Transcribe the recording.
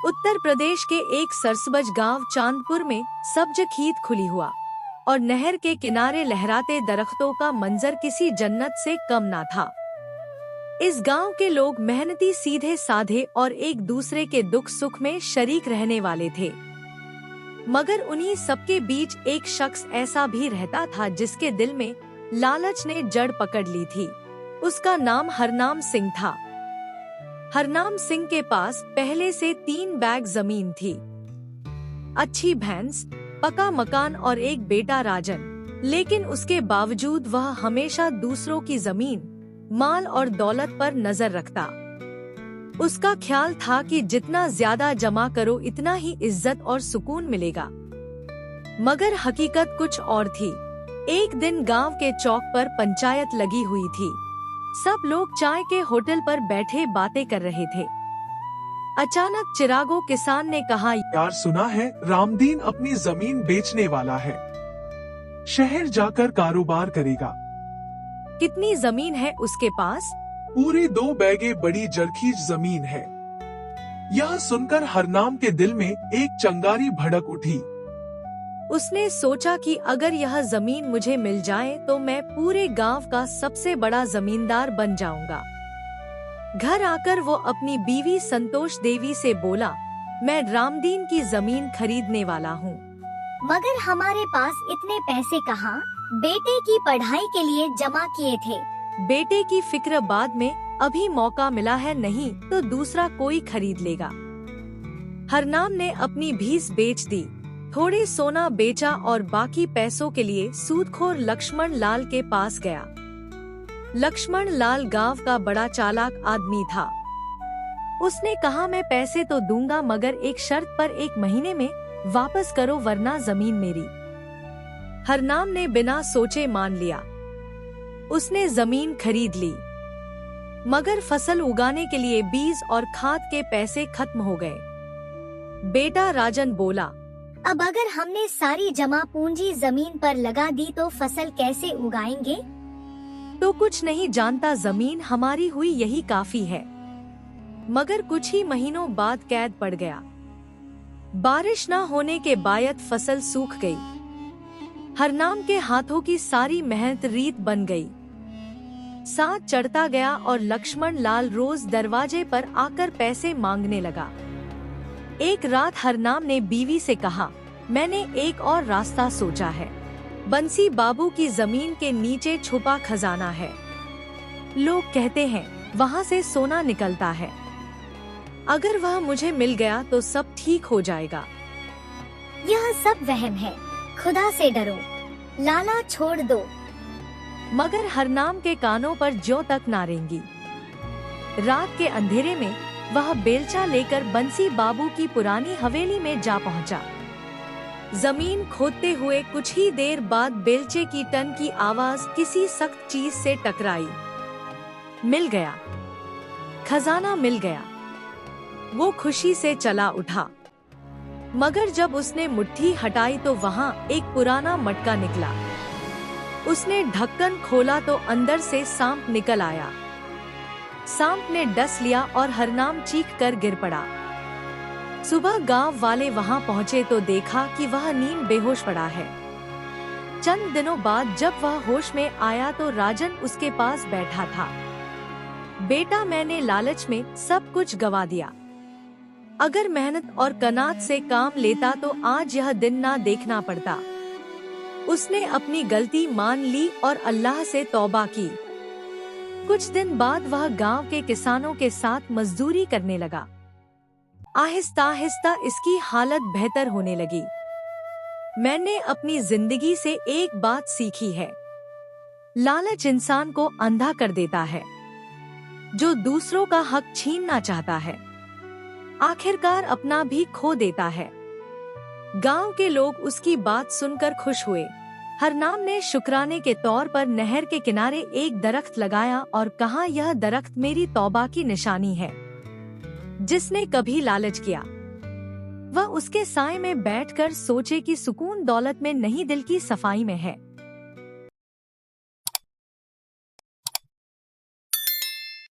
उत्तर प्रदेश के एक सरसब्ज गांव चांदपुर में सब्ज खेत खुली हुआ और नहर के किनारे लहराते दरख्तों का मंजर किसी जन्नत से कम ना था। इस गांव के लोग मेहनती, सीधे साधे और एक दूसरे के दुख सुख में शरीक रहने वाले थे। मगर उन्हीं सबके बीच एक शख्स ऐसा भी रहता था जिसके दिल में लालच ने जड़ पकड़ ली थी। उसका नाम हरनाम सिंह था। हरनाम सिंह के पास पहले से 3 बैग जमीन थी, अच्छी भैंस, पका मकान और एक बेटा राजन। लेकिन उसके बावजूद वह हमेशा दूसरों की जमीन, माल और दौलत पर नजर रखता। उसका ख्याल था कि जितना ज्यादा जमा करो इतना ही इज्जत और सुकून मिलेगा। मगर हकीकत कुछ और थी। एक दिन गांव के चौक पर पंचायत लगी हुई थी। सब लोग चाय के होटल पर बैठे बातें कर रहे थे। अचानक चिरागो किसान ने कहा, यार सुना है रामदीन अपनी जमीन बेचने वाला है, शहर जाकर कारोबार करेगा। कितनी जमीन है उसके पास? पूरी 2 बैगे बड़ी जरखीज जमीन है। यह सुनकर हरनाम के दिल में एक चंगारी भड़क उठी। उसने सोचा कि अगर यह जमीन मुझे मिल जाए तो मैं पूरे गांव का सबसे बड़ा जमींदार बन जाऊंगा। घर आकर वो अपनी बीवी संतोष देवी से बोला, मैं रामदीन की जमीन खरीदने वाला हूँ। मगर हमारे पास इतने पैसे कहाँ? बेटे की पढ़ाई के लिए जमा किए थे। बेटे की फिक्र बाद में, अभी मौका मिला है, नहीं तो दूसरा कोई खरीद लेगा। हरनाम ने अपनी भीस बेच दी, थोड़े सोना बेचा और बाकी पैसों के लिए सूदखोर लक्ष्मण लाल के पास गया। लक्ष्मण लाल गांव का बड़ा चालाक आदमी था। उसने कहा, मैं पैसे तो दूंगा मगर एक शर्त पर 1 महीने में वापस करो वरना जमीन मेरी। हरनाम ने बिना सोचे मान लिया। उसने जमीन खरीद ली, मगर फसल उगाने के लिए बीज और खाद के पैसे खत्म हो गए। बेटा राजन बोला, अब अगर हमने सारी जमा पूंजी जमीन पर लगा दी तो फसल कैसे उगाएंगे? तो कुछ नहीं जानता, जमीन हमारी हुई यही काफी है। मगर कुछ ही महीनों बाद कैद पड़ गया। बारिश न होने के बायत फसल सूख गई। हरनाम के हाथों की सारी मेहनत रीत बन गई। साथ चढ़ता गया और लक्ष्मण लाल रोज दरवाजे पर आकर पैसे मांगने लगा। एक रात हरनाम ने बीवी से कहा, मैंने एक और रास्ता सोचा है। बंसी बाबू की जमीन के नीचे छुपा खजाना है। लोग कहते हैं वहाँ से सोना निकलता है। अगर वह मुझे मिल गया तो सब ठीक हो जाएगा। यह सब वहम है, खुदा से डरो, लाला छोड़ दो। मगर हरनाम के कानों पर ज्यों तक ना रेंगी। रात के अंधेरे में वह बेलचा लेकर बंसी बाबू की पुरानी हवेली में जा पहुंचा। जमीन खोदते हुए कुछ ही देर बाद बेलचे की टन की आवाज किसी सख्त चीज से टकराई। मिल गया, खजाना मिल गया। वो खुशी से चला उठा, मगर जब उसने मुट्ठी हटाई तो वहाँ एक पुराना मटका निकला। उसने ढक्कन खोला तो अंदर से सांप निकल आया। सांप ने डस लिया और हरनाम चीख कर गिर पड़ा। सुबह गांव वाले वहां पहुंचे तो देखा कि वह नींद बेहोश पड़ा है। चंद दिनों बाद जब वह होश में आया तो राजन उसके पास बैठा था। बेटा, मैंने लालच में सब कुछ गवा दिया। अगर मेहनत और कनात से काम लेता तो आज यह दिन ना देखना पड़ता। उसने अपनी गलती मान ली और अल्लाह से तौबा की। कुछ दिन बाद वह गांव के किसानों के साथ मजदूरी करने लगा। आहिस्ता आहिस्ता इसकी हालत बेहतर होने लगी। मैंने अपनी जिंदगी से एक बात सीखी है, लालच इंसान को अंधा कर देता है। जो दूसरों का हक छीनना चाहता है, आखिरकार अपना भी खो देता है। गांव के लोग उसकी बात सुनकर खुश हुए। हरनाम ने शुक्राने के तौर पर नहर के किनारे एक दरख्त लगाया और कहा, यह दरख्त मेरी तौबा की निशानी है। जिसने कभी लालच किया वह उसके साए में बैठकर सोचे कि सुकून दौलत में नहीं, दिल की सफाई में है।